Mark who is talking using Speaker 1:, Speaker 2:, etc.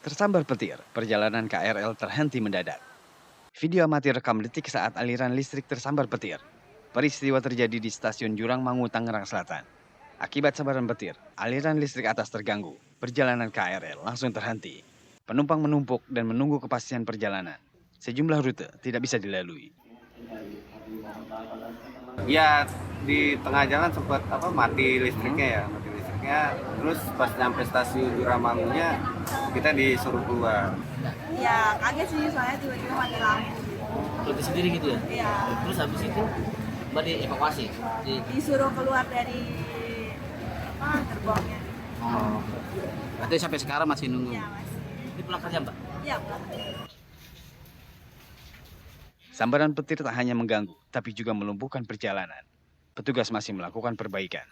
Speaker 1: Tersambar petir, perjalanan KRL terhenti mendadak. Video amatir rekam detik saat aliran listrik tersambar petir. Peristiwa terjadi di stasiun Jurangmangu, Tangerang Selatan. Akibat sambaran petir, aliran listrik atas terganggu. Perjalanan KRL langsung terhenti. Penumpang menumpuk dan menunggu kepastian perjalanan. Sejumlah rute tidak bisa dilalui.
Speaker 2: Ya, di tengah jalan sempat mati listriknya. Terus pas nyampe stasiun Jurangmangunya kita disuruh keluar.
Speaker 3: Ya kaget sih, soalnya tiba-tiba mati lampu.
Speaker 4: Berhenti sendiri gitu ya?
Speaker 3: Iya.
Speaker 4: Terus habis itu Mbak dievakuasi?
Speaker 3: Disuruh keluar dari gerbongnya.
Speaker 4: Oh.
Speaker 5: Berarti sampai sekarang masih nunggu?
Speaker 3: Iya masih.
Speaker 4: Ini pulang kerja Mbak?
Speaker 3: Iya pulang.
Speaker 1: Sambaran petir tak hanya mengganggu, tapi juga melumpuhkan perjalanan. Petugas masih melakukan perbaikan.